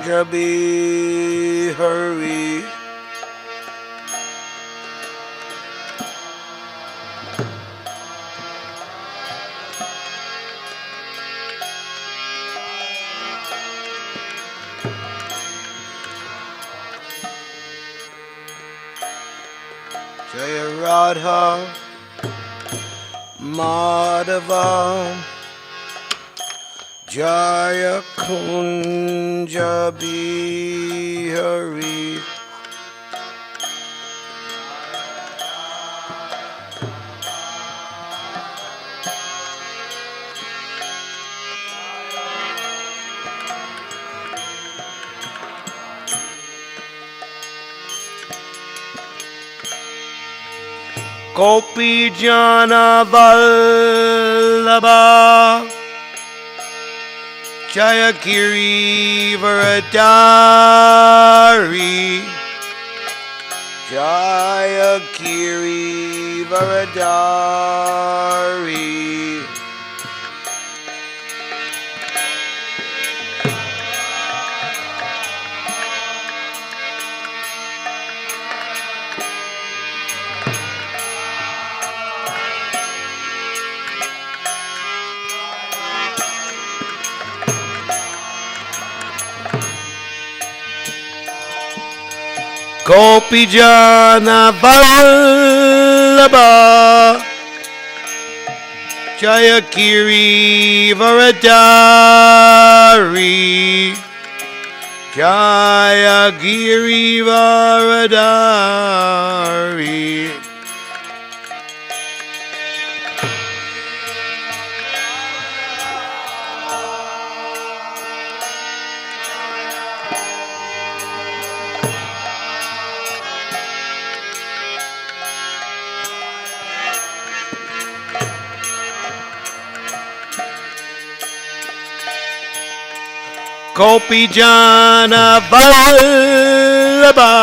Kunja Bihari. Jaya Radha Madhava Jaya Kunja Bihari. Gopi Jana Vallabha Jaya Giri Varadari. Jaya Giri Varadari. Gopi Jana Vallabha Jaya Giri Varadari. Jaya Giri Varadari. Gopi Jana Vallabha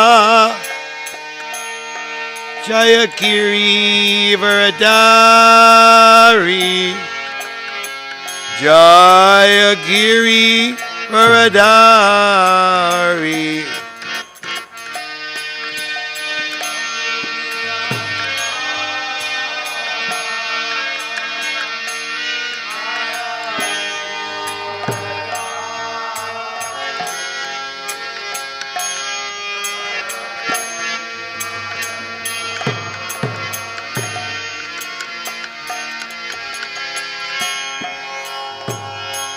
Jaya Giri Varadari. Jaya Giri Varadari.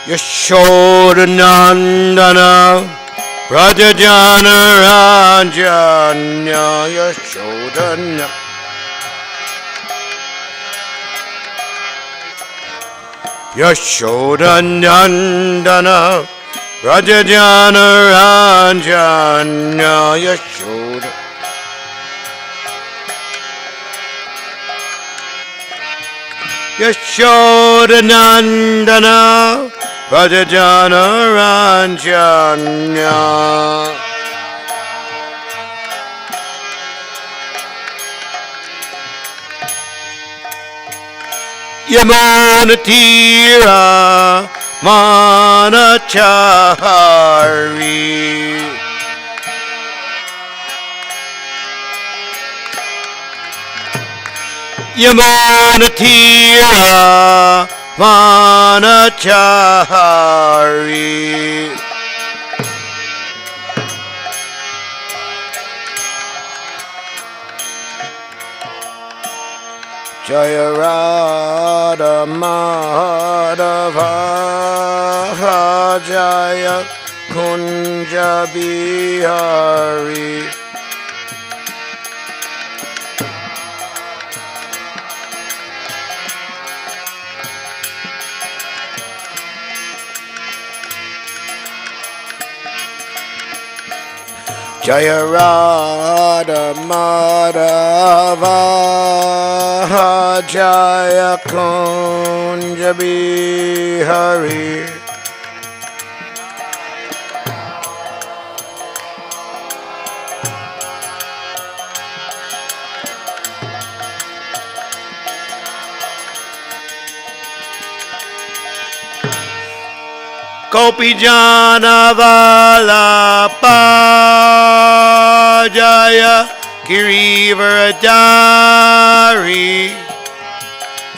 Yashodanandana Rajajana Rajanya Yashodana Yashodanandana Rajajana Rajanya Yashoda Yashodanandana Rajajana Ranjanya. Yamana Tira Manachari. Yamana Tira Manachari. Jaya Radha Madhava Jaya Kunja Bihari. Jaya Radha Madhava Jaya Kunja Bihari. Gopi Jana Vallabha Girivaradari,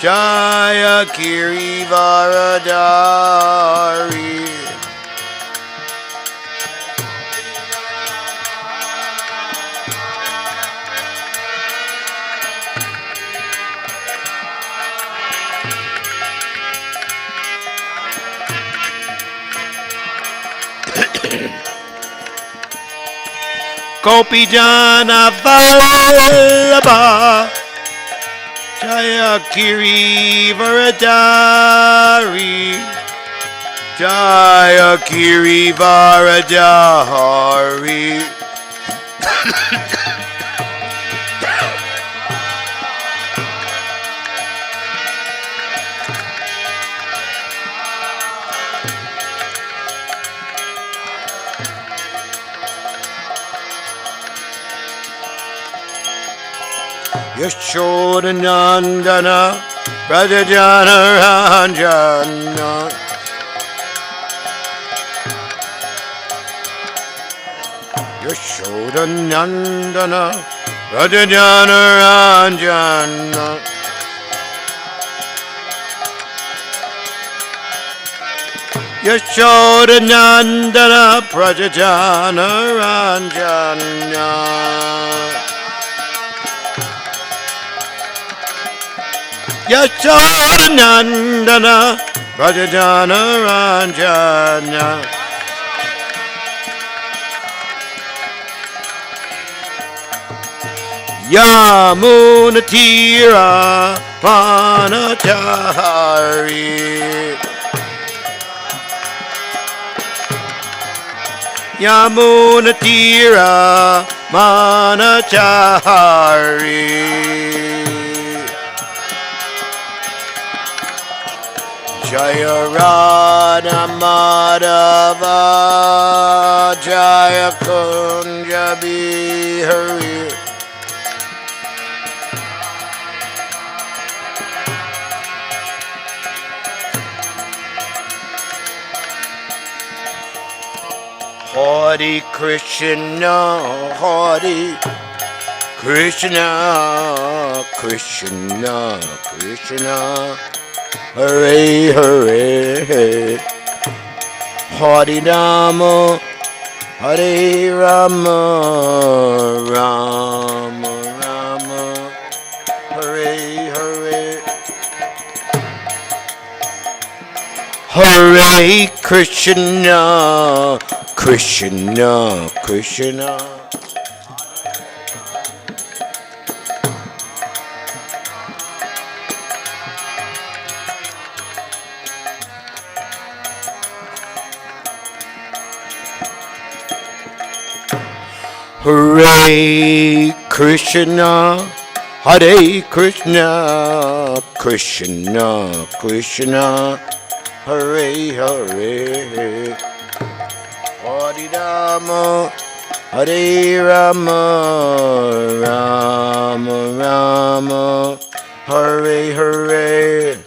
Jaya Girivaradari. Gopijana Vallabha, Jaya Girivaradari, Jaya Girivaradari. Yashodanandana, Rajajana Ranjana, Yashodanandana, Rajajana Ranjana, Yashodanandana, Prajajana Ranjana. Yashodanandana, Rajajana Ranjana. Yamunatira Vanachari, Yamunatira Manachari. Jaya Radha Madhava, Jaya Kunja Bihari. Hare Krishna, Hare Krishna, Krishna Krishna, Hare Hare, Hare Rama, Hare Rama, Rama Rama, Hare Hare, Hare Krishna, Krishna Krishna. Hare Krishna, Hare Krishna, Krishna Krishna, Hare Hare, Hare Rama, Hare Rama, Rama Rama, Hare Hare.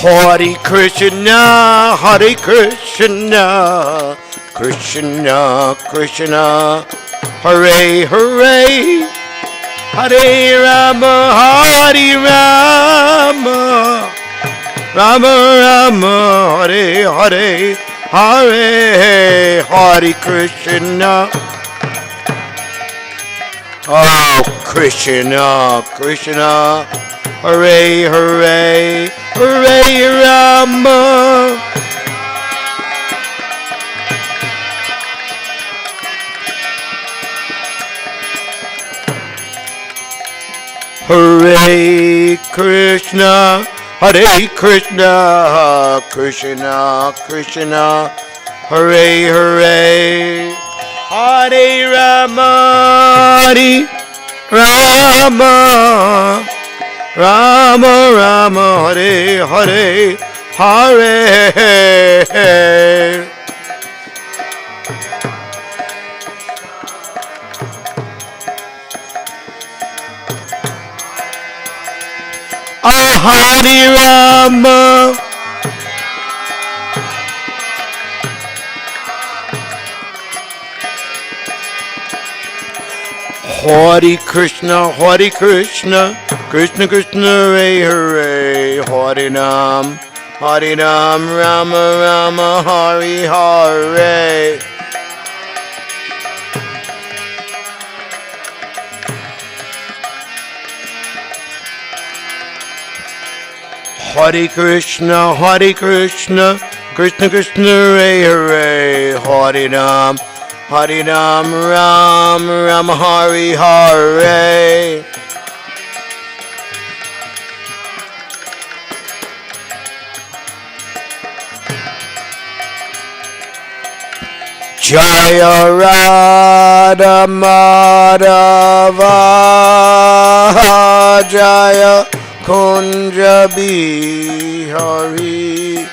Hare Krishna, Hare Krishna, Krishna Krishna, Hare Hare, Hare Rama, Hare Rama, Rama Rama, Hare Hare, Hare Hare Krishna. Oh Krishna, Krishna, Hare Hare, Hare Rama, Hare Krishna, Hare Krishna, Krishna Krishna, Hare Hare, Hare Rama, Hare Rama, Rama Rama, Hare Hare, Hare. Hare Rama. Hare Krishna, Hare Krishna, Krishna Krishna, Hare Hare, Hare Ram, Rama Rama, Hare Hare. Hare Krishna, Krishna Krishna, Hare Hare, Hare Ram, Ram Ram, Hare Hare. Jaya Radha Madhava, Jaya Kunja Bihari.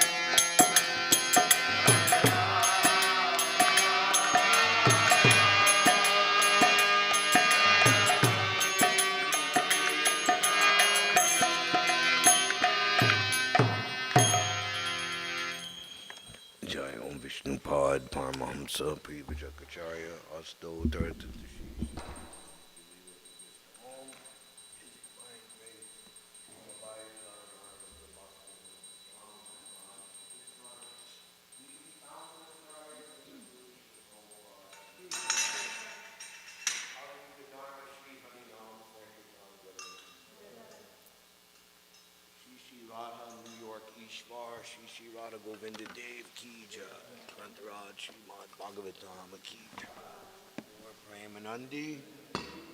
Jaya Om Vishnupad Paramahamsa Privajakacharya Asto Tartatashi. New York Ishvar, Shri Radha Govinda Dev Ki Jai, Grantaraj Srimad Bhāgavatam Ki Jai, Lord Premanandi,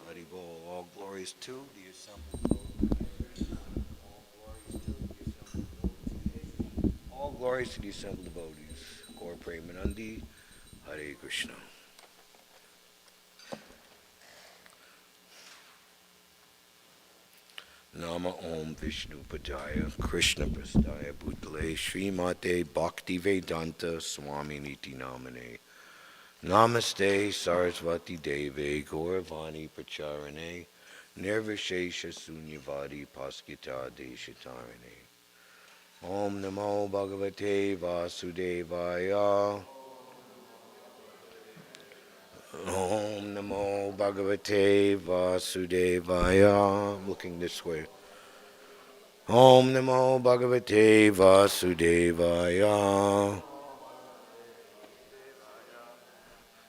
Haribol, all glories to the assembled all glories to the assembled devotees, Lord Premanandi, Hare Krishna. Nama Om Vishnu Padaya Krishna Prastaya Bhutale Srimate Bhakti Vedanta Swami Niti Namane Namaste Saraswati Deve Gauravani Pracharane Nirvishesha Sunyavadi Paskita Deshatarane. Om Namo Bhagavate Vasudevaya. Om Namo Bhagavate Vasudevaya. Looking this way. Om Namo Bhagavate Vasudevaya.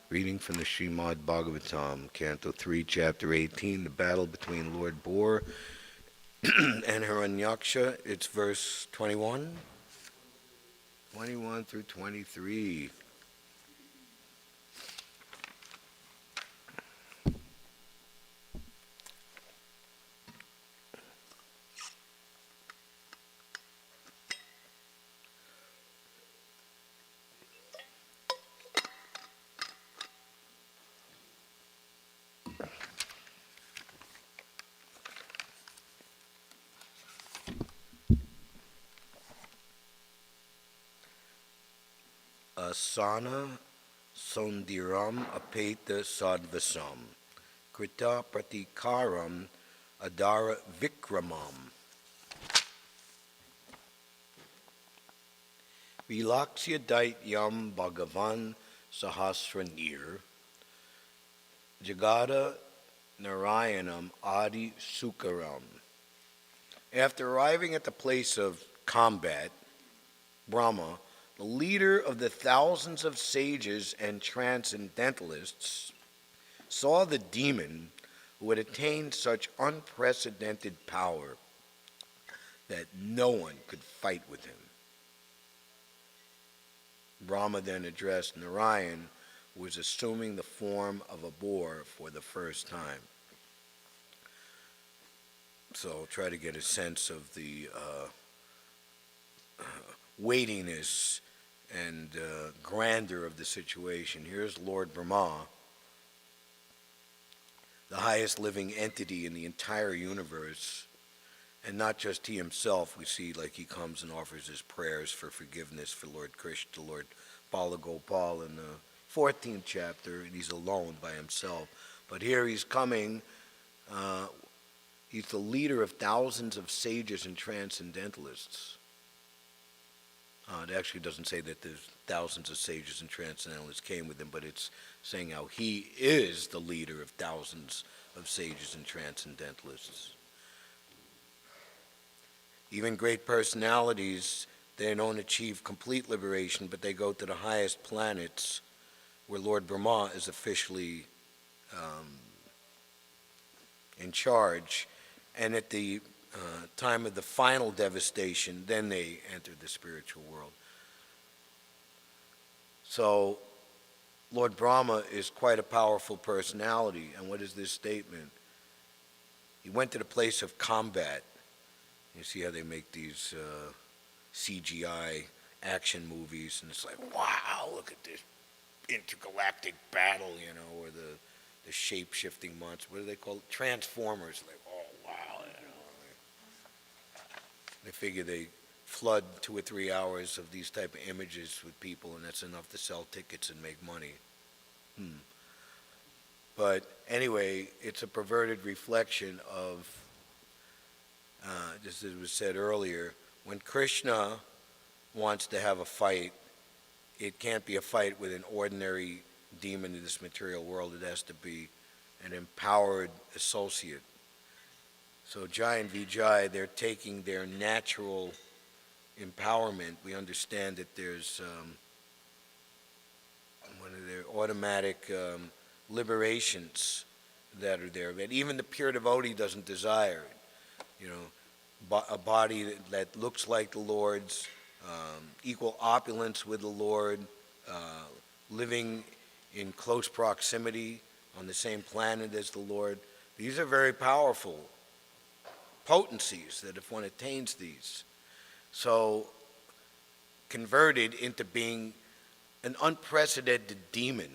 Reading from the Srimad Bhāgavatam, Canto 3, Chapter 18, the battle between Lord Boar and Hiranyaksha. It's verse 21 through 23. Asana Sondiram Apeta Sadvasam Krita Pratikaram Adara Vikramam Vilaksya Daityam Bhagavan Sahasranir Jagada Narayanam Adi Sukaram. After arriving at the place of combat, Brahma, the leader of the thousands of sages and transcendentalists, saw the demon who had attained such unprecedented power that no one could fight with him. Brahma then addressed Narayan, who was assuming the form of a boar for the first time. So I'll try to get a sense of the weightiness and grandeur of the situation. Here's Lord Brahma, the highest living entity in the entire universe, And not just he himself. We see like he comes and offers his prayers for forgiveness for Lord Krishna, Lord Balagopal in the 14th chapter, and he's alone by himself. But here he's coming, he's the leader of thousands of sages and transcendentalists. It actually doesn't say that there's thousands of sages and transcendentalists came with him, but it's saying how he is the leader of thousands of sages and transcendentalists. Even great personalities, they don't achieve complete liberation, but they go to the highest planets where Lord Brahma is officially in charge. And at the time of the final devastation, then they enter the spiritual world. So Lord Brahma is quite a powerful personality. And what is this statement? He went to the place of combat. You see how they make these CGI action movies, and it's like, wow, look at this intergalactic battle, or the shape-shifting monsters. What do they call it? Transformers. Like, oh, wow. They figure they flood 2 or 3 hours of these type of images with people, and that's enough to sell tickets and make money. But anyway, it's a perverted reflection of, just as was said earlier, when Krishna wants to have a fight, it can't be a fight with an ordinary demon in this material world. It has to be an empowered associate. So Jai and Vijay, they're taking their natural empowerment. We understand that there's one of their automatic liberations that are there, that even the pure devotee doesn't desire. A body that looks like the Lord's, equal opulence with the Lord, living in close proximity on the same planet as the Lord. These are very powerful potencies that if one attains these. So converted into being an unprecedented demon,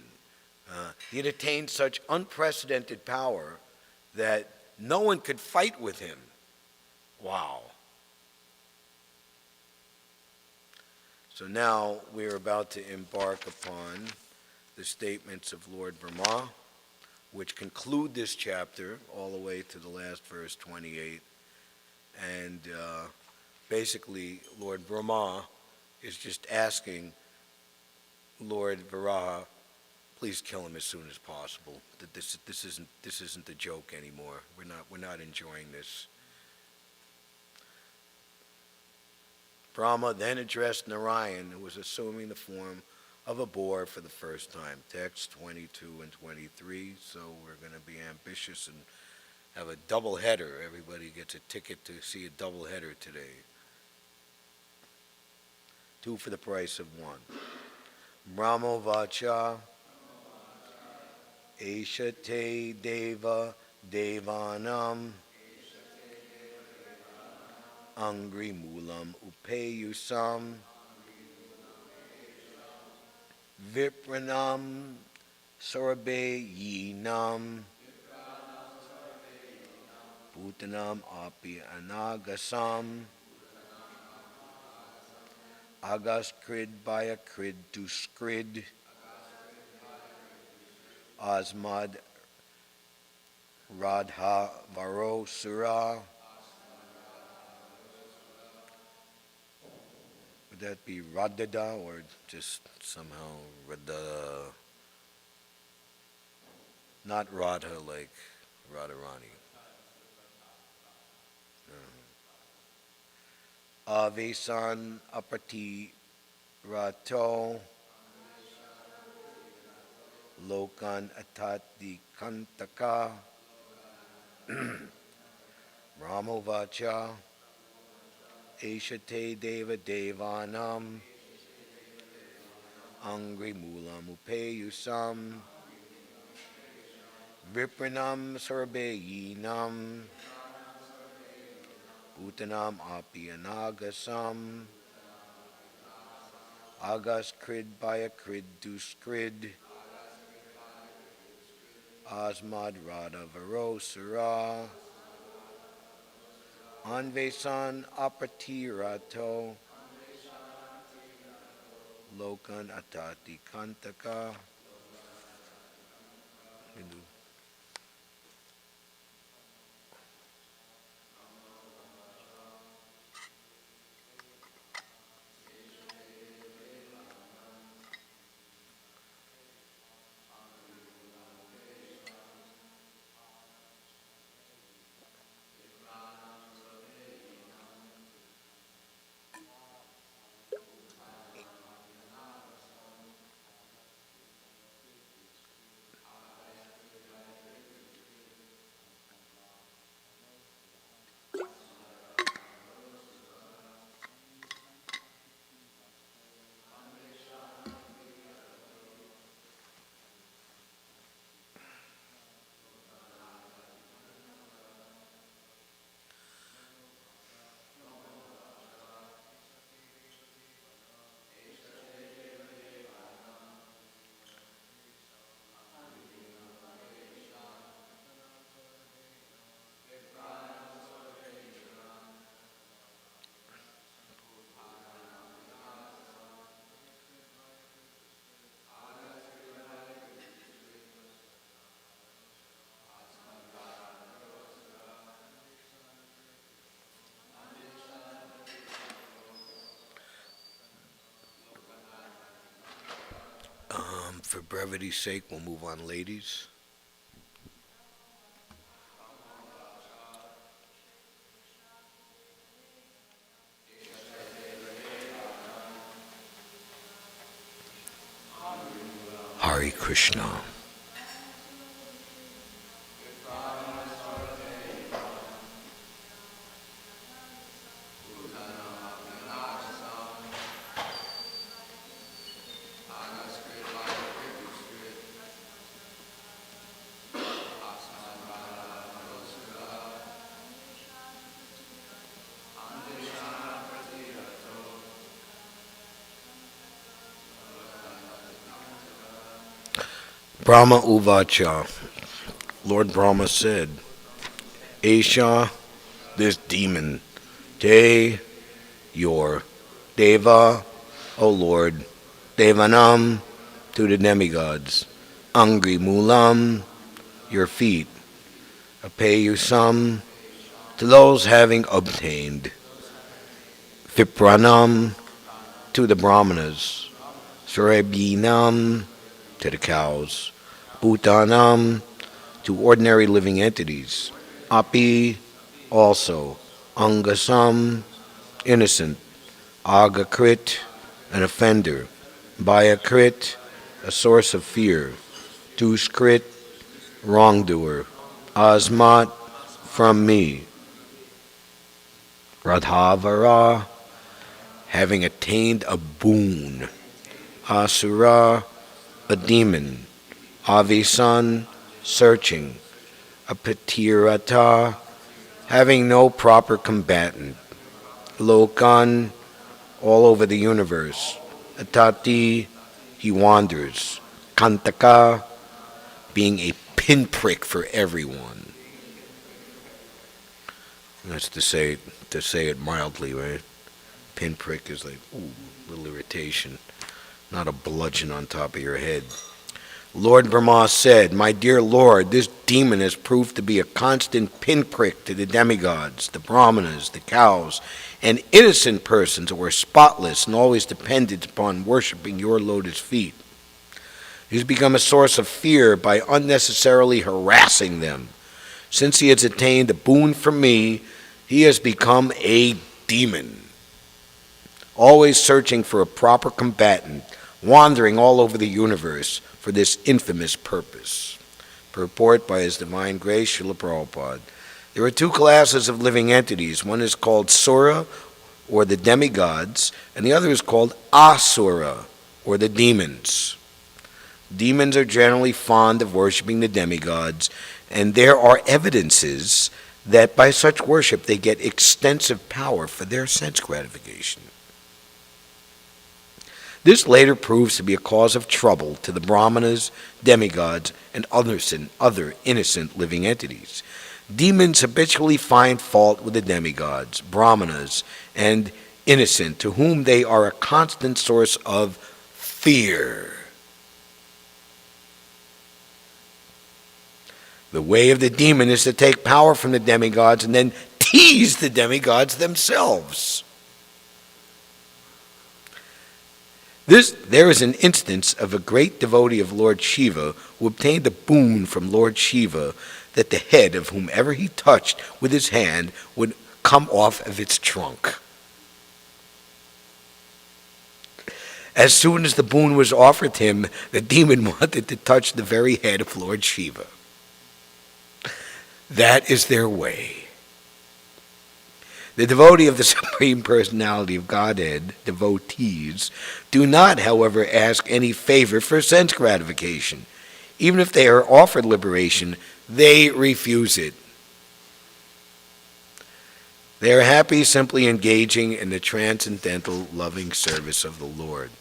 he had attained such unprecedented power that no one could fight with him. Wow. So now we're about to embark upon the statements of Lord Brahma, which conclude this chapter all the way to the last verse 28. And basically, Lord Brahma is just asking Lord Varaha, please kill him as soon as possible. That this isn't a joke anymore. We're not enjoying this. Brahma then addressed Narayan, who was assuming the form of a boar for the first time. Text 22 and 23. So we're going to be ambitious and have a double header. Everybody gets a ticket to see a double header today. 2 for the price of 1. Brahmo vacha Eshate deva devanam Angri mulam upeyusam Vipranam Sarabe yinam Bhutanam api anagasam Agaskrid baya krid to skrid Asmad Radha Varo Sura. Would that be Radada or just somehow Radha? Not Radha like Radharani. Avesan apati rato Lokan atati kantaka Brahmovacha Eshate deva devanam Angri mulam upeyusam Vipranam sarabeyinam Bhutanam api anagasam Agas krid baya krid du skrid Asmad Radha Varo Sura Anvesan apatirato lokan atati kantaka. For brevity's sake, we'll move on, ladies. Hare Krishna. Brahma Uvacha. Lord Brahma said, Asha, this demon, Te, your, Deva, O Lord, Devanam, to the demigods, Angri Mulam, your feet, Apayusam, to those having obtained, Vipranam, to the brahmanas, Surebhinam, to the cows, Bhutanam, to ordinary living entities, Api, also, Angasam, innocent, Agakrit, an offender, Bayakrit, a source of fear, Duskrit, wrongdoer, Asmat, from me, Radhavara, having attained a boon, Asura, a demon, Avisan, searching, Apatirata, having no proper combatant, Lokan, all over the universe, Atati, he wanders, Kantaka, being a pinprick for everyone. That's to say it mildly, right? Pinprick is like, ooh, little irritation, not a bludgeon on top of your head. Lord Brahma said, my dear Lord, this demon has proved to be a constant pinprick to the demigods, the brahmanas, the cows, and innocent persons who are spotless and always dependent upon worshipping your lotus feet. He has become a source of fear by unnecessarily harassing them. Since he has attained a boon from me, he has become a demon, always searching for a proper combatant, wandering all over the universe for this infamous purpose. Purport by His Divine Grace, Srila Prabhupada. There are two classes of living entities. One is called Sura, or the demigods, and the other is called Asura, or the demons. Demons are generally fond of worshiping the demigods, and there are evidences that by such worship they get extensive power for their sense gratification. This later proves to be a cause of trouble to the brahmanas, demigods, and other innocent living entities. Demons habitually find fault with the demigods, brahmanas, and innocent, to whom they are a constant source of fear. The way of the demon is to take power from the demigods and then tease the demigods themselves. There is an instance of a great devotee of Lord Shiva who obtained a boon from Lord Shiva that the head of whomever he touched with his hand would come off of its trunk. As soon as the boon was offered him, the demon wanted to touch the very head of Lord Shiva. That is their way. The devotee of the Supreme Personality of Godhead, devotees, do not, however, ask any favor for sense gratification. Even if they are offered liberation, they refuse it. They are happy simply engaging in the transcendental loving service of the Lord.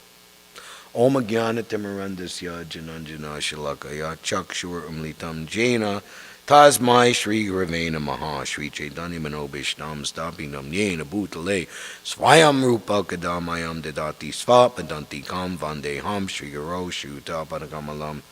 Om Jnana Timirandasya Jananjana Shalakaya Chakshur Umlitam Jena Tasmai Shri Gurave Namaha Shri Chaitanya Manobishtam Stapinam Yena Bhutale Swayam Rupa Kadamayam Dadati Svapadanti Kam Vandeham Shri Guru Shuta Padakamalam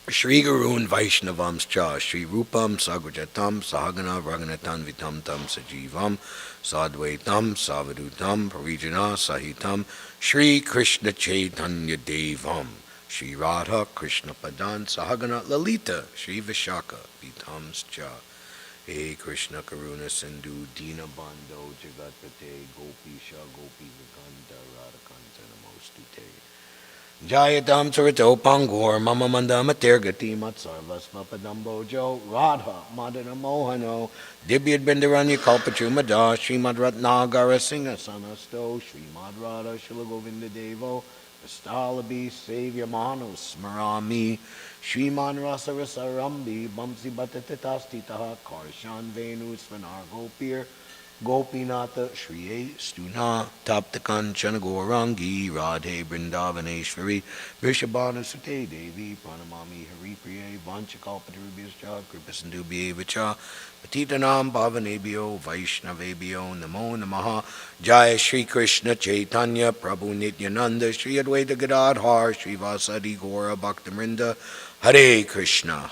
Shri Gurun Vaishnavamscha Shri Rupam Sagujatam Sahagana Raghunatan Vitam Tam Sajivam Sadvaitam Savadutam Parijana Sahitam Shri Krishna Chaitanya Devam Shri Radha Krishna Padan Sahagana Lalita Shri Vishaka Vitamscha He Krishna Karuna Sindhu Dina Bando Jagatpate Gopisha Gopi Vikanta Radhakanta Namostute Jayatam Sarito Pangor Mama Mandama Tergati Matsarvas Papadambo Jo Radha Madana Mohano Dibyad Bindaranya Kalpachu Mada Srimad Ratnagara Singha Sanasto Srimad Radha Shilagovinda Devo Astalabi Savior Mano Smarami Shriman Rasa Rasa Rambi Bamsi Batatasti Taha Karshan Venu Svanar Gopir Gopinata Shri Stuna Taptakan Chanagorangi Radhe Brindavaneshwari Vishabhana Sute Devi Pranamami Haripriye Vanchakalpatarubhyascha Kripasindubhyevacha Patitanam Bhavanebhyo Vaishnavebhyo Namo Namaha Jaya Shri Krishna Chaitanya Prabhu Nityananda Shri Advaita Gadadhar Shri Vasadi Gora Bhaktamrinda Hare Krishna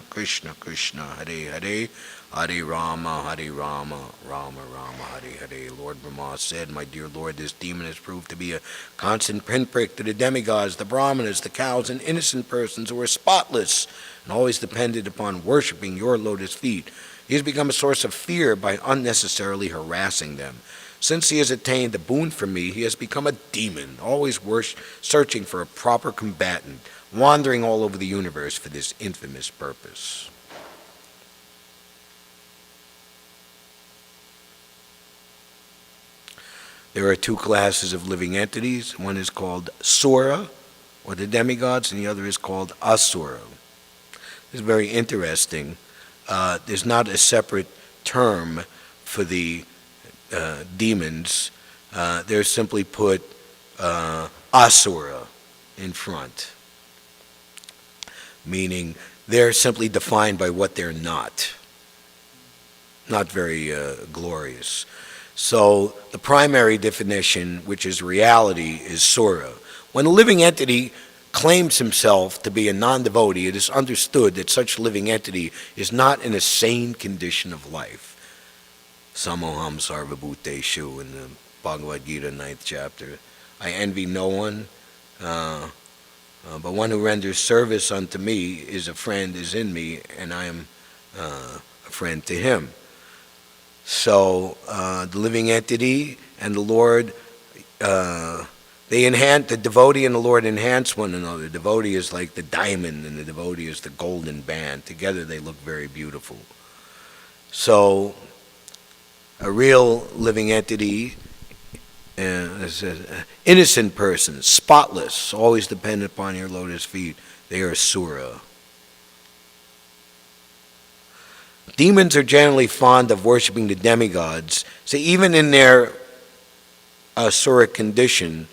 Krishna Krishna Hare Hare Hare Rama, Rama Rama, Hare Hare. Lord Brahma said, my dear Lord, this demon has proved to be a constant pinprick to the demigods, the brahmanas, the cows, and innocent persons who are spotless and always depended upon worshiping your lotus feet. He has become a source of fear by unnecessarily harassing them. Since he has attained a boon from me, he has become a demon, always searching for a proper combatant, wandering all over the universe for this infamous purpose. There are two classes of living entities. One is called Sura, or the demigods, and the other is called Asura. This is very interesting. There's not a separate term for the demons. They're simply put Asura in front, meaning they're simply defined by what they're not. Not very glorious. So the primary definition, which is reality, is Sura. When a living entity claims himself to be a non-devotee, it is understood that such living entity is not in a sane condition of life. Samoham sarvabhuteshu in the Bhagavad Gita, 9th chapter. I envy no one, but one who renders service unto me is a friend, is in me, and I am a friend to him. So the living entity and the Lord, the devotee and the Lord enhance one another. The devotee is like the diamond and the devotee is the golden band. Together they look very beautiful. So a real living entity, innocent person, spotless, always dependent upon your lotus feet, they are Sura. Demons are generally fond of worshiping the demigods, so even in their asuric condition,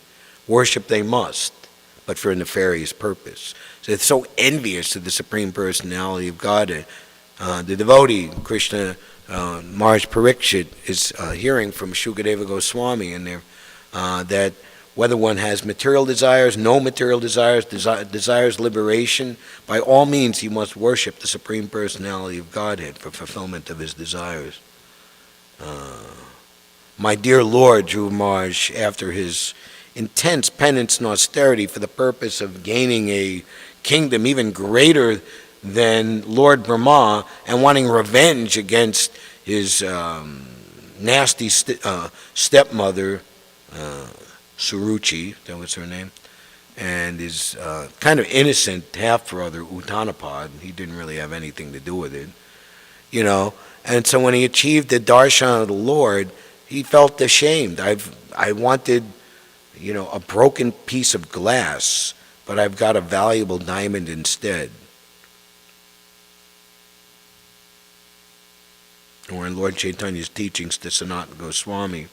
worship they must, but for a nefarious purpose. So it's so envious of the Supreme Personality of God. The devotee, Krishna Maharaj Parikshit, is hearing from Shukadeva Goswami in there that whether one has material desires, no material desires, desires liberation, by all means he must worship the Supreme Personality of Godhead for fulfillment of his desires. My dear Lord, Dhruva Maharaj, after his intense penance and austerity for the purpose of gaining a kingdom even greater than Lord Brahma and wanting revenge against his nasty stepmother, Suruchi, that was her name, and his kind of innocent half-brother, Uttanapad. He didn't really have anything to do with it, you know. And so when he achieved the darshan of the Lord, he felt ashamed. I wanted, you know, a broken piece of glass, but I've got a valuable diamond instead. Or in Lord Chaitanya's teachings to Sanatana Goswami,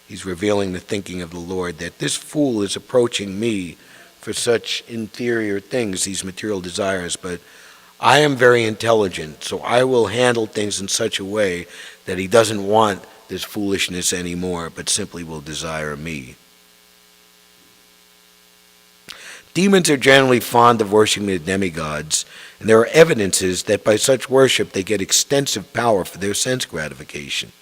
he's revealing the thinking of the Lord that this fool is approaching me for such inferior things, these material desires, but I am very intelligent, so I will handle things in such a way that he doesn't want this foolishness anymore, but simply will desire me. Demons are generally fond of worshiping the demigods, and there are evidences that by such worship they get extensive power for their sense gratification.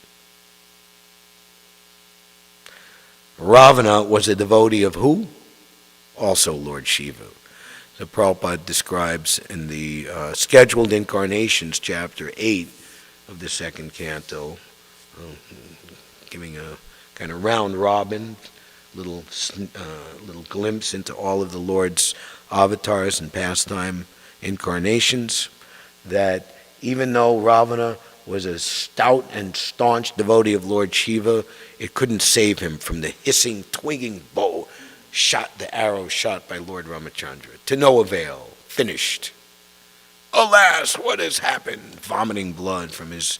Ravana was a devotee of who? Also Lord Shiva. So Prabhupada describes in the Scheduled Incarnations, chapter 8 of the second canto, giving a kind of round robin, little glimpse into all of the Lord's avatars and pastime incarnations, that even though Ravana was a stout and staunch devotee of Lord Shiva, it couldn't save him from the hissing, twigging bow the arrow shot by Lord Ramachandra. To no avail. Finished. Alas, what has happened? Vomiting blood from his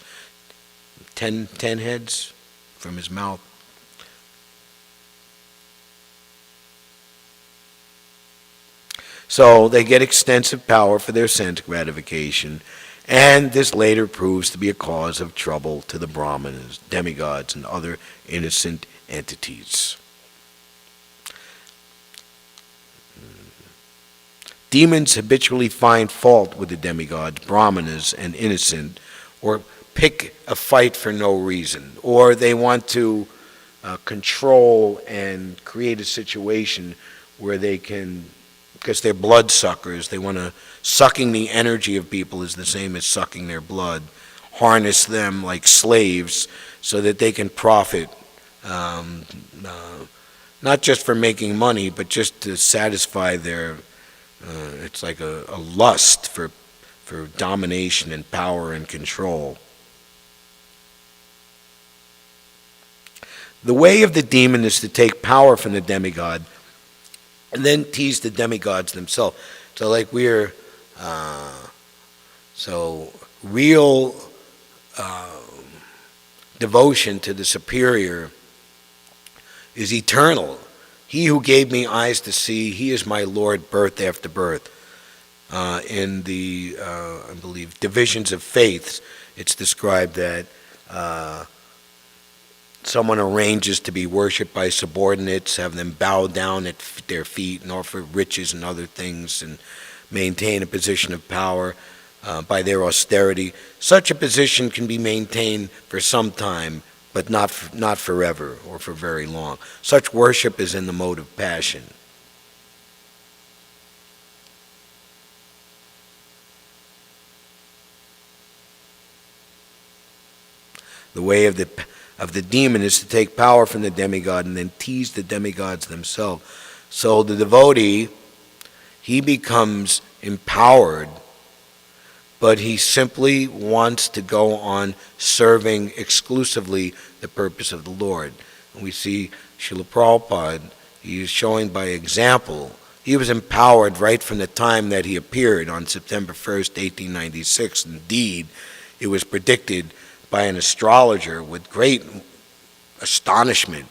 10 heads from his mouth. So they get extensive power for their sense gratification, and this later proves to be a cause of trouble to the Brahmanas, demigods, and other innocent entities. Demons habitually find fault with the demigods, Brahmanas, and innocent, or pick a fight for no reason, or they want to control and create a situation where they can, because they're bloodsuckers, they want to, sucking the energy of people is the same as sucking their blood, harness them like slaves so that they can profit, not just for making money, but just to satisfy their, it's like a lust for domination and power and control. The way of the demon is to take power from the demigod and then tease the demigods themselves. So like we're, real devotion to the superior is eternal. He who gave me eyes to see, he is my Lord birth after birth. In the, I believe, Divisions of Faith, it's described that someone arranges to be worshipped by subordinates, have them bow down at their feet and offer riches and other things and maintain a position of power by their austerity. Such a position can be maintained for some time, but not forever or for very long. Such worship is in the mode of passion. The way of the demon is to take power from the demigod and then tease the demigods themselves. So the devotee, he becomes empowered, but he simply wants to go on serving exclusively the purpose of the Lord. And we see Srila Prabhupada, he is showing by example. He was empowered right from the time that he appeared on September 1st, 1896. Indeed, it was predicted by an astrologer with great astonishment.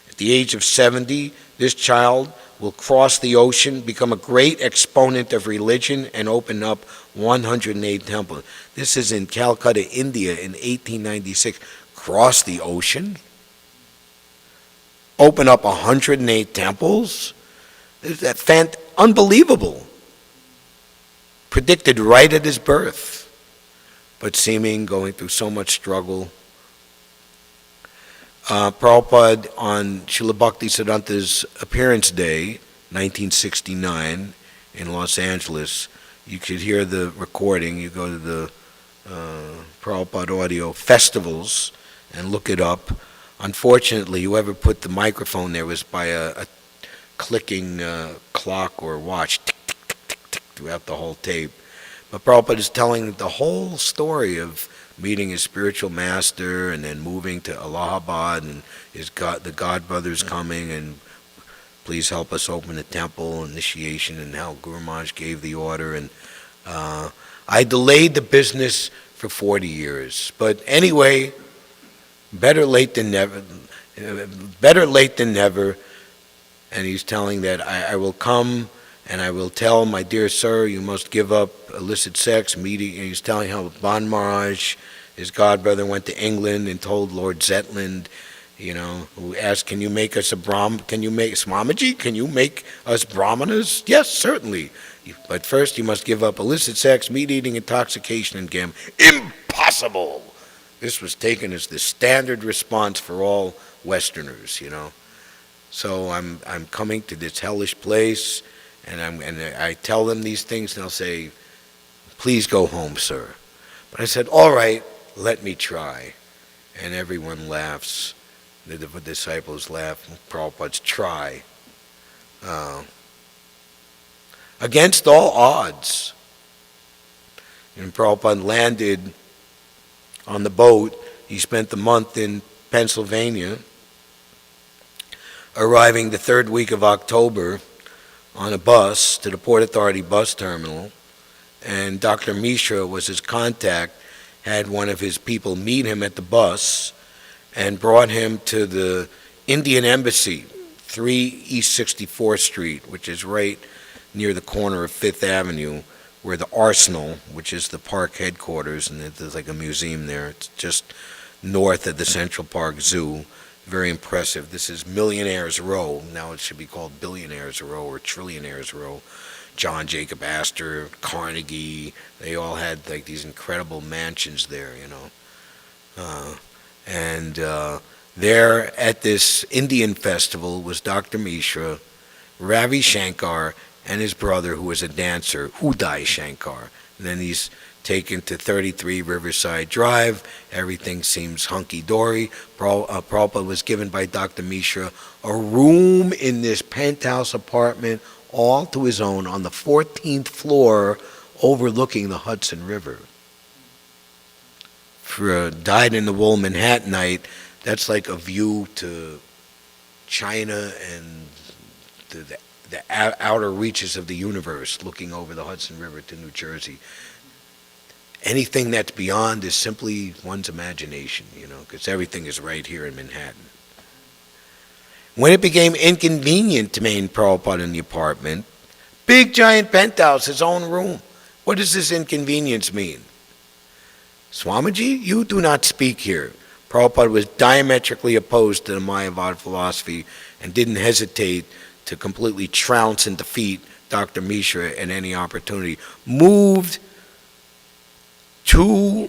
At the age of 70, this child will cross the ocean, become a great exponent of religion, and open up 108 temples. This is in Calcutta, India in 1896. Cross the ocean? Open up 108 temples? Unbelievable. Predicted right at his birth, but seeming going through so much struggle. Prabhupada on Srila Bhaktisiddhanta's appearance day, 1969, in Los Angeles. You could hear the recording. You go to the Prabhupada Audio Festivals and look it up. Unfortunately, whoever put the microphone there was by a clicking clock or watch, tick, tick, tick, tick, tick, throughout the whole tape. But Prabhupada is telling the whole story of meeting his spiritual master and then moving to Allahabad, and the God brothers coming and please help us open the temple, initiation, and how Guru Maharaj gave the order. And I delayed the business for 40 years. But anyway, better late than never. And he's telling that I will come and I will tell my dear sir, you must give up illicit sex. Meeting, and he's telling how Ban Maharaj, his godbrother, went to England and told Lord Zetland, who asked, can you make us Swamiji, can you make us brahmanas? Yes, certainly. But first you must give up illicit sex, meat eating, intoxication, and gambling. Impossible! This was taken as the standard response for all Westerners, So I'm coming to this hellish place, and I tell them these things, and they'll say, please go home, sir. But I said, all right, let me try. And everyone laughs. The disciples laugh. Prabhupada's try. Against all odds. And Prabhupada landed on the boat. He spent the month in Pennsylvania, arriving the third week of October on a bus to the Port Authority bus terminal. And Dr. Mishra was his contact, had one of his people meet him at the bus and brought him to the Indian Embassy, 3 East 64th Street, which is right near the corner of 5th Avenue, where the Arsenal, which is the park headquarters, and there's like a museum there. It's just north of the Central Park Zoo. Very impressive. This is Millionaires Row. Now it should be called Billionaires Row or Trillionaires Row. John Jacob Astor, Carnegie, they all had like these incredible mansions there, There at this Indian festival was Dr. Mishra, Ravi Shankar, and his brother, who was a dancer, Uday Shankar. And then he's taken to 33 Riverside Drive. Everything seems hunky-dory. Prabhupada was given by Dr. Mishra a room in this penthouse apartment all to his own on the 14th floor overlooking the Hudson River. For a dyed-in-the-wool Manhattanite, that's like a view to China and the outer reaches of the universe, looking over the Hudson River to New Jersey. Anything that's beyond is simply one's imagination, because everything is right here in Manhattan. When it became inconvenient to maintain Prabhupada in the apartment, big giant penthouse, his own room. What does this inconvenience mean? Swamiji, you do not speak here. Prabhupada was diametrically opposed to the Mayavad philosophy and didn't hesitate to completely trounce and defeat Dr. Mishra at any opportunity. Moved 3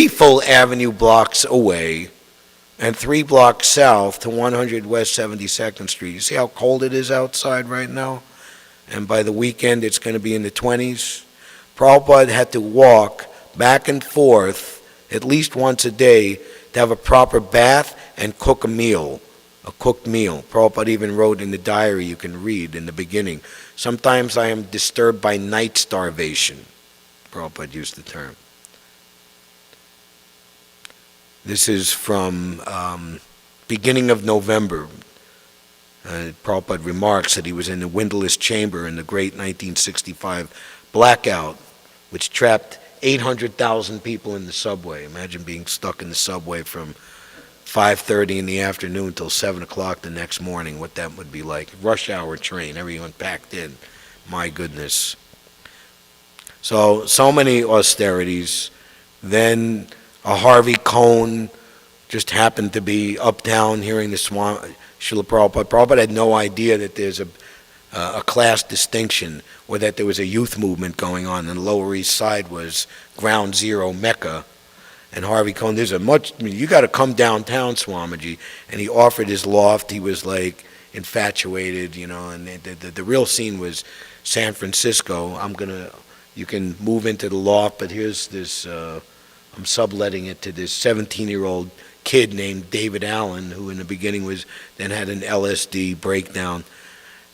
full avenue blocks away and 3 blocks south to 100 West 72nd Street. You see how cold it is outside right now? And by the weekend, it's going to be in the 20s. Prabhupada had to walk back and forth at least once a day to have a proper bath and cook a cooked meal. Prabhupada even wrote in the diary, you can read in the beginning, sometimes I am disturbed by night starvation. Prabhupada used the term. This is from beginning of November. Prabhupada remarks that he was in the windowless chamber in the great 1965 blackout, which trapped 800,000 people in the subway. Imagine being stuck in the subway from 5:30 in the afternoon till 7 o'clock the next morning, what that would be like. Rush hour train, everyone packed in. My goodness. So many austerities. Then a Harvey Cohn just happened to be uptown hearing the Srila Prabhupada. Prabhupada had no idea that there's a class distinction, or that there was a youth movement going on, and the Lower East Side was ground zero Mecca. And Harvey Cohn, you got to come downtown, Swamiji. And he offered his loft. He was like infatuated, and the real scene was San Francisco. You can move into the loft, but here's this, I'm subletting it to this 17-year-old kid named David Allen, who in the beginning then had an LSD breakdown.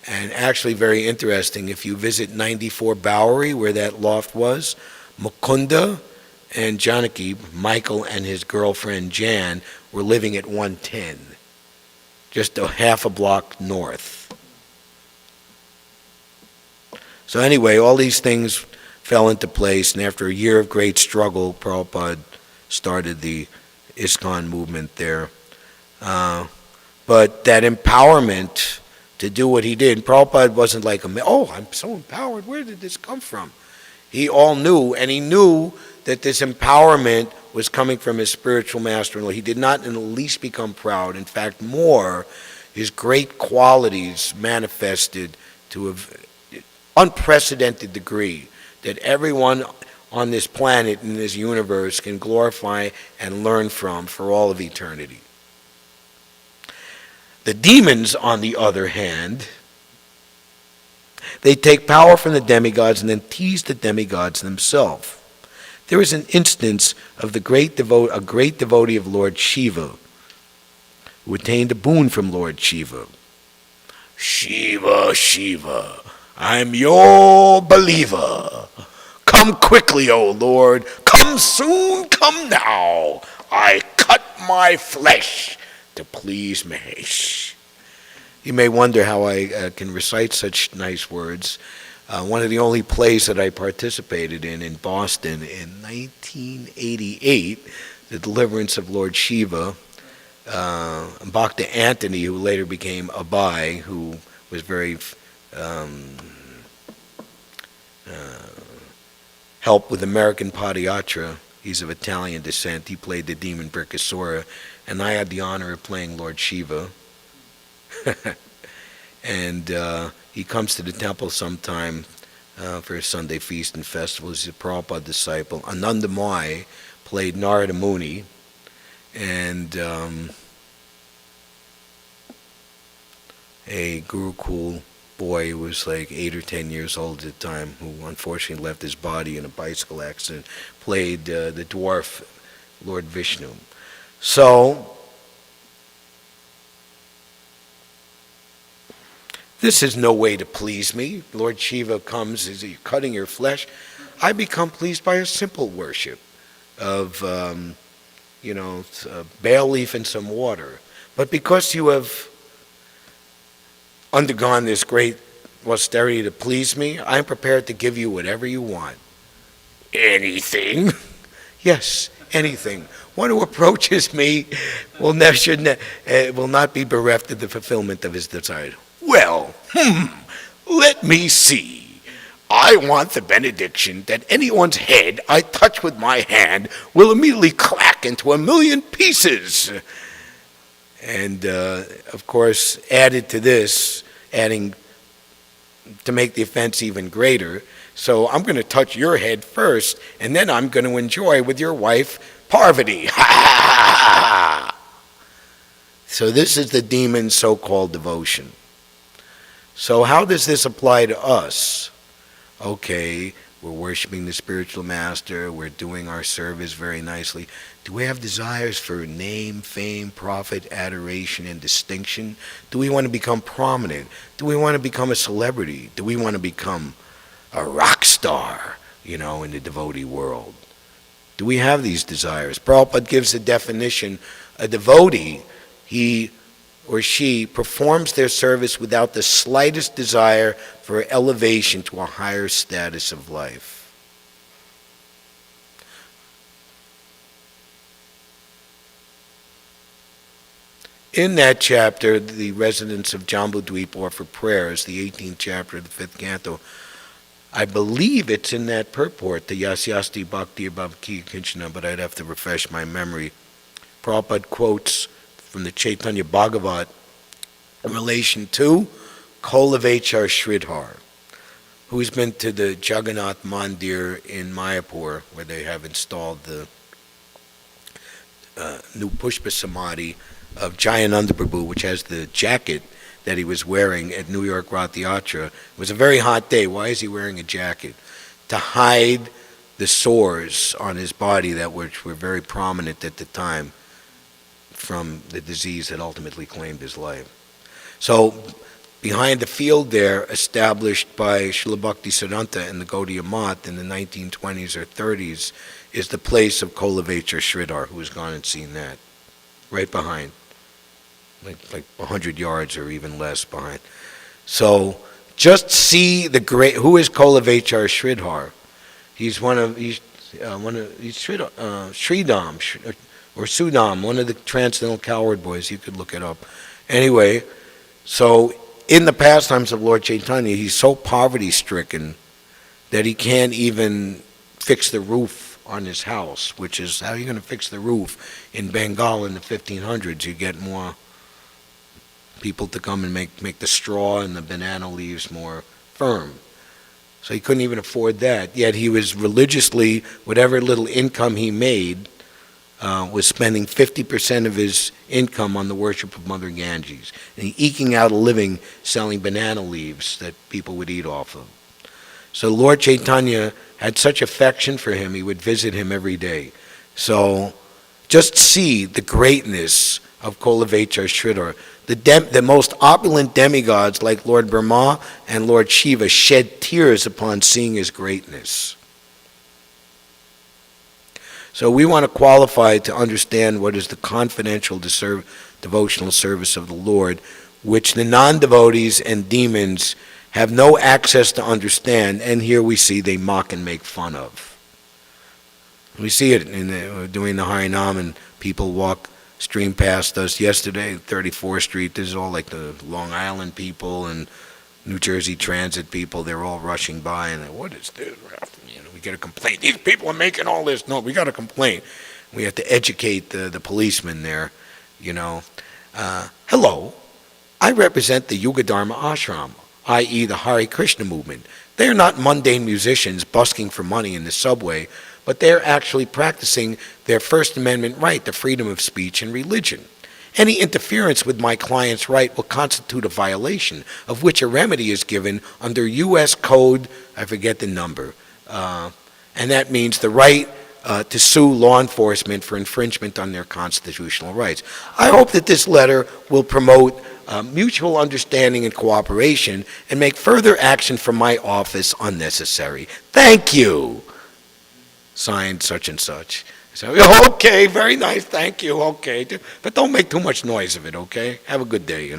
And actually very interesting, if you visit 94 Bowery, where that loft was, Mukunda and Janaki, Michael and his girlfriend Jan, were living at 110, just a half a block north. So anyway, all these things fell into place, and after a year of great struggle, Prabhupada started the ISKCON movement there. But that empowerment to do what he did, Prabhupada wasn't like, oh, I'm so empowered, where did this come from? He all knew, and he knew that this empowerment was coming from his spiritual master. He did not in the least become proud. In fact, more, his great qualities manifested to an unprecedented degree that everyone on this planet, in this universe, can glorify and learn from for all of eternity. The demons, on the other hand, they take power from the demigods and then tease the demigods themselves. There is an instance of a great devotee of Lord Shiva, who attained a boon from Lord Shiva. Shiva, Shiva, I'm your believer. Come quickly, O Lord. Come soon, come now. I cut my flesh to please Mahesh. You may wonder how I can recite such nice words. One of the only plays that I participated in Boston in 1988, The Deliverance of Lord Shiva. Bhakta Anthony, who later became Abai, who was very helped with American Padayatra. He's of Italian descent. He played the demon Brikasura, and I had the honor of playing Lord Shiva. And he comes to the temple sometime for a Sunday feast and festival. He's a Prabhupada disciple. Anandamai played Narada Muni, and a Gurukul boy who was like 8 or 10 years old at the time, who unfortunately left his body in a bicycle accident, played the dwarf Lord Vishnu. So this is no way to please me. Lord Shiva comes, is he cutting your flesh? I become pleased by a simple worship of, bay leaf and some water. But because you have undergone this great austerity to please me, I'm prepared to give you whatever you want. Anything? Yes, anything. One who approaches me will not be bereft of the fulfillment of his desire. Well, let me see. I want the benediction that anyone's head I touch with my hand will immediately clack into 1,000,000 pieces. And, of course, added to this, adding to make the offense even greater, so I'm going to touch your head first, and then I'm going to enjoy with your wife, Parvati. Ha ha ha! So this is the demon's so-called devotion. So how does this apply to us? Okay, we're worshiping the spiritual master, we're doing our service very nicely. Do we have desires for name, fame, profit, adoration, and distinction? Do we want to become prominent? Do we want to become a celebrity? Do we want to become a rock star, in the devotee world? Do we have these desires? Prabhupada gives the definition: a devotee, he or she performs their service without the slightest desire for elevation to a higher status of life. in that chapter, the residents of Jambudweep offer prayers, the 18th chapter of the 5th canto. I believe it's in that purport, the Yasyasti Bhakti Bhavaki Kinchana, but I'd have to refresh my memory. Prabhupada quotes from the Chaitanya Bhagavat in relation to Kolavechar Sridhar, who's been to the Jagannath Mandir in Mayapur, where they have installed the new Pushpa Samadhi of Jayananda Prabhu, which has the jacket that he was wearing at New York Rath Yatra. It was a very hot day. Why is he wearing a jacket? To hide the sores on his body that were very prominent at the time from the disease that ultimately claimed his life. So behind the field there, established by Srila Bhakti Siddhanta and the Gaudiya Math in the 1920s or 30s, is the place of Kolavechar Sridhar, who has gone and seen that. Right behind. Like 100 yards or even less behind. So just see the great, who is Kolavechar Sridhar? He's Sridham, or Sudam, one of the Transcendental Coward Boys. You could look it up. Anyway, so in the pastimes of Lord Chaitanya, he's so poverty-stricken that he can't even fix the roof on his house, which is, how are you going to fix the roof? In Bengal in the 1500s, you get more people to come and make the straw and the banana leaves more firm. So he couldn't even afford that. Yet he was religiously, whatever little income he made, was spending 50% of his income on the worship of Mother Ganges, and eking out a living selling banana leaves that people would eat off of. So Lord Chaitanya had such affection for him, he would visit him every day. So just see the greatness of Kolavechar Sridhar. The most opulent demigods like Lord Brahma and Lord Shiva shed tears upon seeing his greatness. So we want to qualify to understand what is the confidential devotional service of the Lord, which the non-devotees and demons have no access to understand, and here we see they mock and make fun of. We see it in doing the Harinam, and people stream past us. Yesterday, 34th Street, this is all like the Long Island people and New Jersey Transit people. They're all rushing by, and what is this? We get a complaint. These people are making all this. No, we got a complaint. We have to educate the policemen there, Hello, I represent the Yuga Dharma Ashram, i.e. the Hare Krishna movement. They are not mundane musicians busking for money in the subway, but they're actually practicing their First Amendment right to freedom of speech and religion. Any interference with my client's right will constitute a violation, of which a remedy is given under U.S. Code, I forget the number, and that means the right to sue law enforcement for infringement on their constitutional rights. I hope that this letter will promote mutual understanding and cooperation and make further action from my office unnecessary. Thank you. Signed, such and such. So, okay, very nice, thank you, okay. But don't make too much noise of it, okay? Have a good day,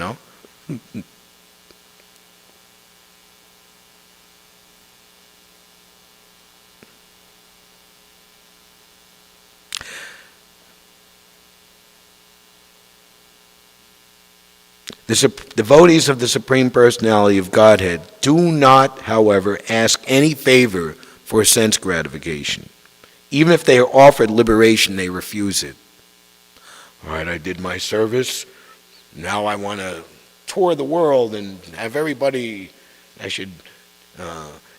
The devotees of the Supreme Personality of Godhead do not, however, ask any favor for sense gratification. Even if they are offered liberation, they refuse it. All right, I did my service. Now I want to tour the world and have everybody, I should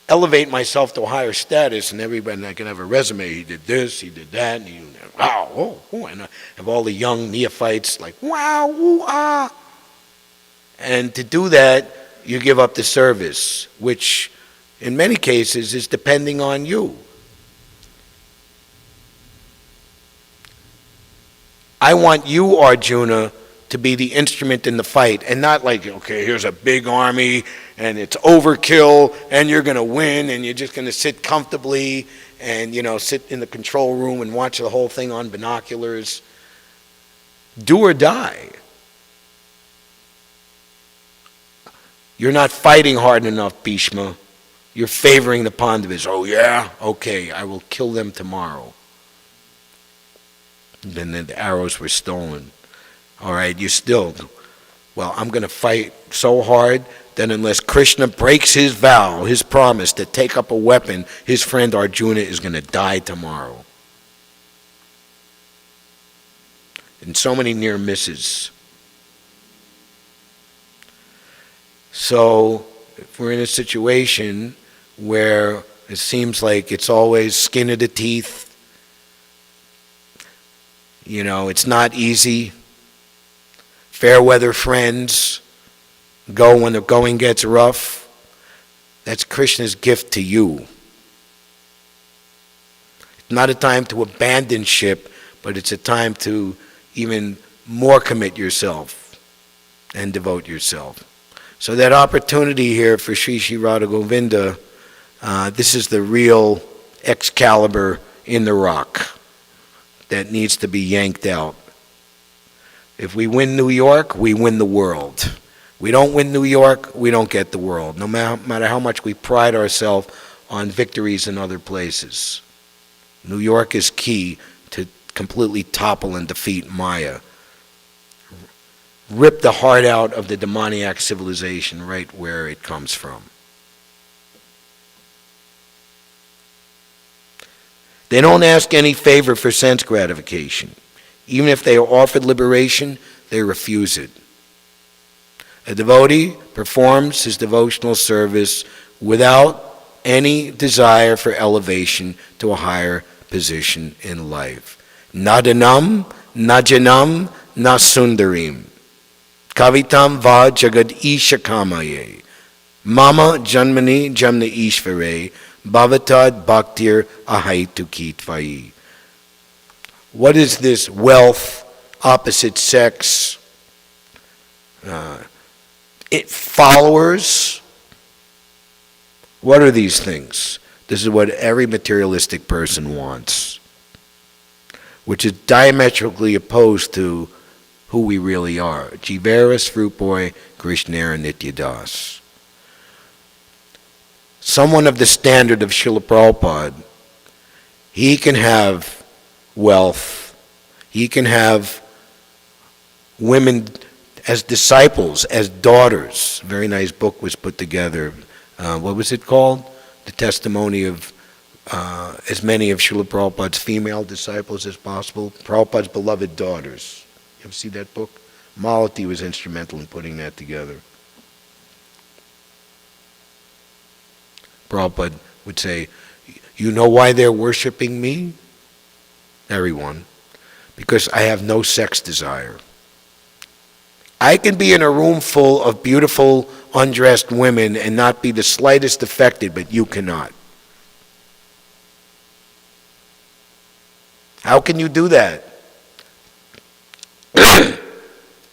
elevate myself to a higher status, and everybody, I can have a resume. He did this, he did that, and wow, and have all the young neophytes like, wow, ooh, ah. And to do that, you give up the service, which in many cases is depending on you. I want you, Arjuna, to be the instrument in the fight, and not like, okay, here's a big army, and it's overkill, and you're going to win, and you're just going to sit comfortably and, sit in the control room and watch the whole thing on binoculars. Do or die. You're not fighting hard enough, Bhishma. You're favoring the Pandavas. Oh, yeah? Okay, I will kill them tomorrow. And then the arrows were stolen. All right, you still, well, I'm going to fight so hard that unless Krishna breaks his vow, his promise to take up a weapon, his friend Arjuna is going to die tomorrow. And so many near misses. So if we're in a situation where it seems like it's always skin of the teeth, it's not easy. Fair weather friends go when the going gets rough. That's Krishna's gift to you. It's not a time to abandon ship, but it's a time to even more commit yourself and devote yourself. So that opportunity here for Sri Sri Radha Govinda, this is the real Excalibur in the rock that needs to be yanked out. If we win New York, we win the world. We don't win New York, we don't get the world, no matter how much we pride ourselves on victories in other places. New York is key to completely topple and defeat Maya. Rip the heart out of the demoniac civilization right where it comes from. They don't ask any favor for sense gratification. Even if they are offered liberation, they refuse it. A devotee performs his devotional service without any desire for elevation to a higher position in life. Nadanam, najanam, nasundarim. Kavitam va jagad isha kamaye. Mama janmani jamna ishvare. Bhavatad bhaktir ahaitu kitvai. What is this wealth, opposite sex, followers? What are these things? This is what every materialistic person wants, which is diametrically opposed to who we really are. Jiveras, fruit boy, Krishnera, Nityadas. Someone of the standard of Srila Prabhupada, he can have wealth, he can have women as disciples, as daughters. A very nice book was put together. What was it called? The testimony of as many of Srila Prabhupada's female disciples as possible. Prabhupada's beloved daughters. You ever see that book? Malati was instrumental in putting that together. Prabhupada would say, you know why they're worshiping me? Everyone. Because I have no sex desire. I can be in a room full of beautiful, undressed women and not be the slightest affected, but you cannot. How can you do that?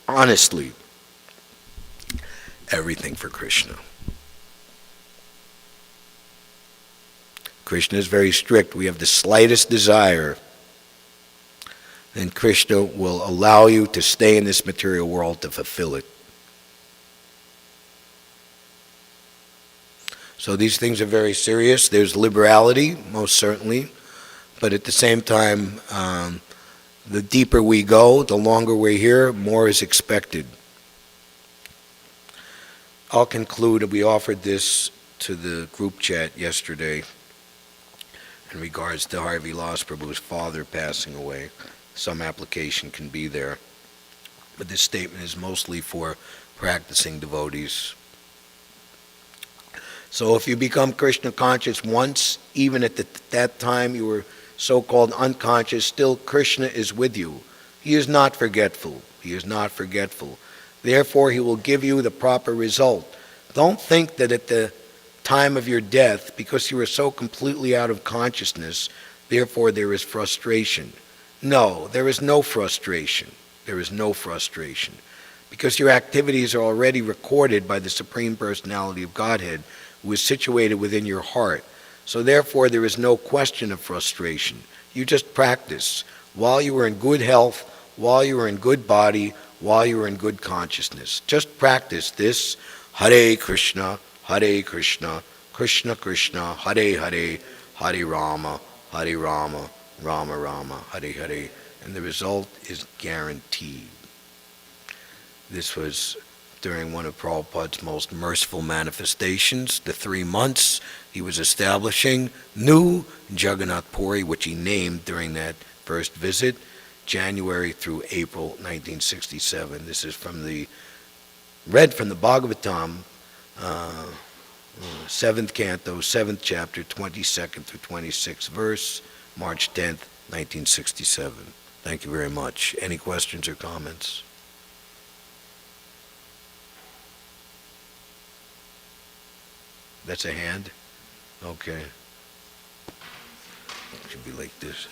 Honestly, everything for Krishna. Krishna is very strict. We have the slightest desire, then Krishna will allow you to stay in this material world to fulfill it. So these things are very serious. There's liberality, most certainly, but at the same time, the deeper we go, the longer we're here, more is expected. I'll conclude. We offered this to the group chat yesterday in regards to Harvey Vilas Prabhu's father passing away. Some application can be there, but this statement is mostly for practicing devotees. So if you become Krishna conscious once, even at that time you were so-called unconscious, still Krishna is with you. He is not forgetful. He is not forgetful. Therefore, he will give you the proper result. Don't think that at the time of your death, because you are so completely out of consciousness, therefore there is frustration. No, there is no frustration. There is no frustration. Because your activities are already recorded by the Supreme Personality of Godhead, who is situated within your heart. So therefore there is no question of frustration. You just practice while you are in good health, while you are in good body, while you are in good consciousness. Just practice this. Hare Krishna, Krishna Krishna, Hare Hare, Hare Rama, Rama Rama, Hare Hare. And the result is guaranteed. This was during one of Prabhupada's most merciful manifestations, the 3 months he was establishing new Jagannath Puri, which he named during that first visit, January through April 1967. This is read from the Bhāgavatam, 7th canto, 7th chapter, 22nd through 26th verse, March 10th, 1967. Thank you very much. Any questions or comments? That's a hand? Okay. Should be like this.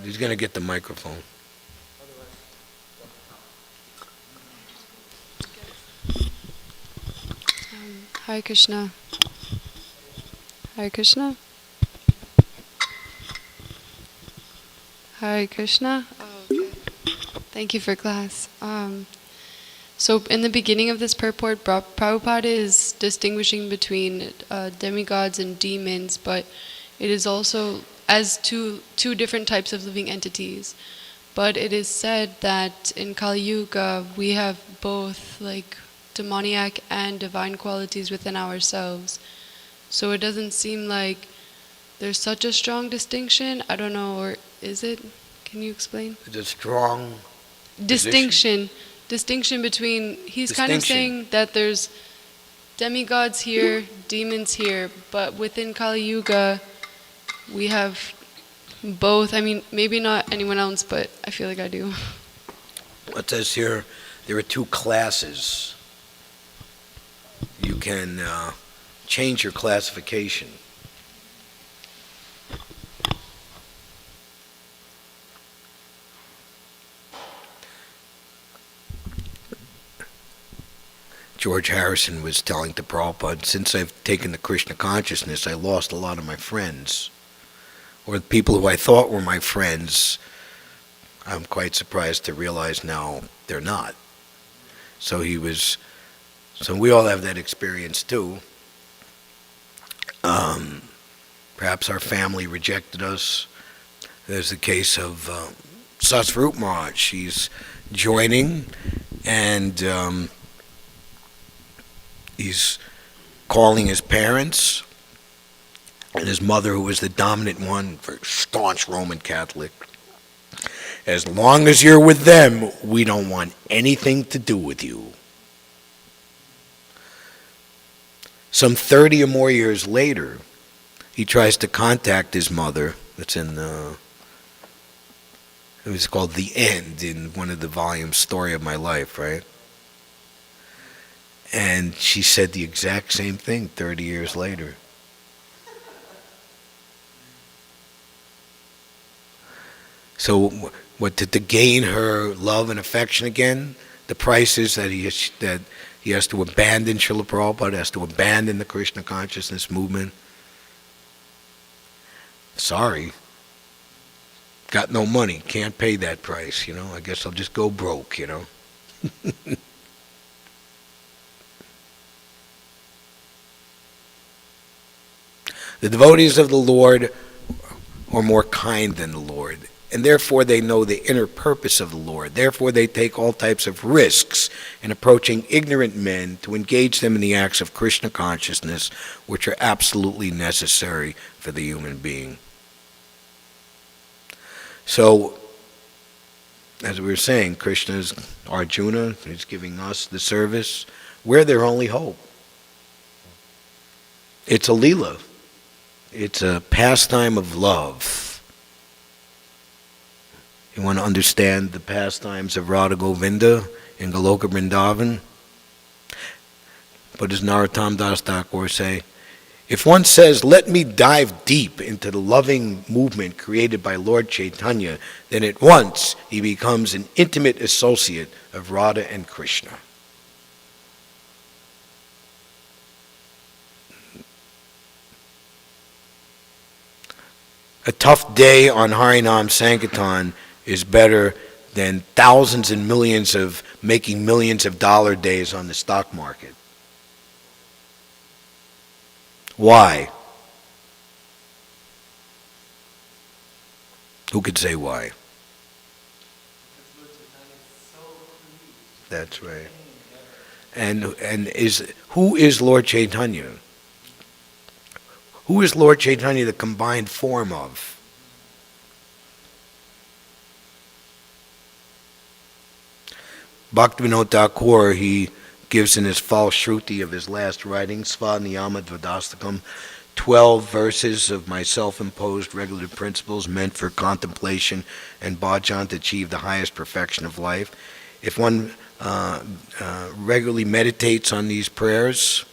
He's going to get the microphone. Hare Krishna. Hare Krishna. Hare Krishna. Oh, okay. Thank you for class. So in the beginning of this purport, Prabhupada is distinguishing between demigods and demons, but it is also as two different types of living entities. But it is said that in Kali Yuga we have both like demoniac and divine qualities within ourselves. So it doesn't seem like there's such a strong distinction. I don't know, or is it? Can you explain? It's a strong distinction between, he's kind of saying that there's demigods here, demons here, but within Kali Yuga we have both. I mean, maybe not anyone else, but I feel like I do. It says here there are 2 classes. You can change your classification. George Harrison was telling to Prabhupada, since I've taken the Krishna consciousness, I lost a lot of my friends. Or the people who I thought were my friends, I'm quite surprised to realize now they're not. So we all have that experience too. Perhaps our family rejected us. There's the case of Sasvarup Maharaj. She's joining, and he's calling his parents and his mother, who was the dominant one, very staunch Roman Catholic. As long as you're with them, we don't want anything to do with you. Some 30 or more years later, he tries to contact his mother. That's in it was called The End in one of the volumes, Story of My Life, right? And she said the exact same thing 30 years later. So what, to gain her love and affection again, the price is that he has to abandon Srila Prabhupada, has to abandon the Krishna consciousness movement. Sorry. Got no money, can't pay that price, I guess I'll just go broke, The devotees of the Lord are more kind than the Lord, and therefore they know the inner purpose of the Lord. Therefore they take all types of risks in approaching ignorant men to engage them in the acts of Krishna consciousness, which are absolutely necessary for the human being. So, as we were saying, Krishna's Arjuna, he's giving us the service. We're their only hope. It's a Leela. It's a pastime of love. You want to understand the pastimes of Radha Govinda in Goloka Vrindavan? But does Narottam Das Thakur say, if one says, let me dive deep into the loving movement created by Lord Chaitanya, then at once he becomes an intimate associate of Radha and Krishna. A tough day on Harinam Sankirtan is better than thousands and millions of making millions of dollar days on the stock market. Why? Who could say why? That's right. And who is Lord Chaitanya? Who is Lord Chaitanya the combined form of? Bhaktivinoda Thakur, he gives in his Falshruti of his last writing, Sva Niyama Dvadastakam, 12 verses of my self-imposed regulative principles meant for contemplation and bhajan to achieve the highest perfection of life. If one regularly meditates on these prayers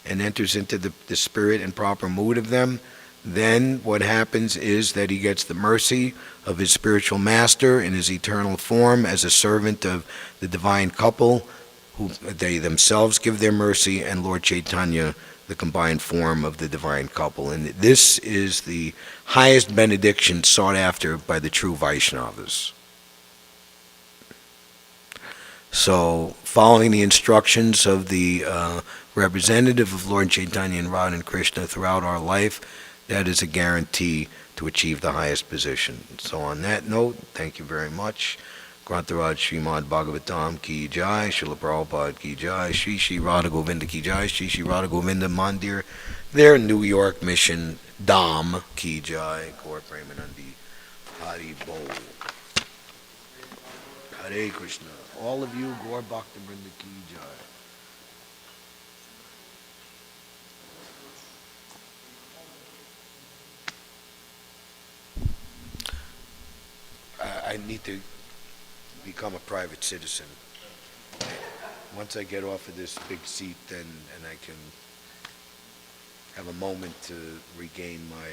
and enters into the spirit and proper mood of them, then what happens is that he gets the mercy of his spiritual master in his eternal form as a servant of the divine couple, who they themselves give their mercy, and Lord Chaitanya, the combined form of the divine couple. And this is the highest benediction sought after by the true Vaishnavas. So, following the instructions of the representative of Lord Chaitanya and Radha and Krishna throughout our life, that is a guarantee to achieve the highest position. So on that note, thank you very much. Grantaraj Srimad Bhāgavatam ki jai, Srila Prabhupada ki jai, Shri Shri Radha Govinda ki jai, Shri Shri Radha Govinda Mandir, their New York mission, Dham ki jai, Gaur Premanandi, Hari Bol. Hare Krishna. All of you, Gaur Bhakta Vrinda ki jai. I need to become a private citizen. Once I get off of this big seat, then and I can have a moment to regain my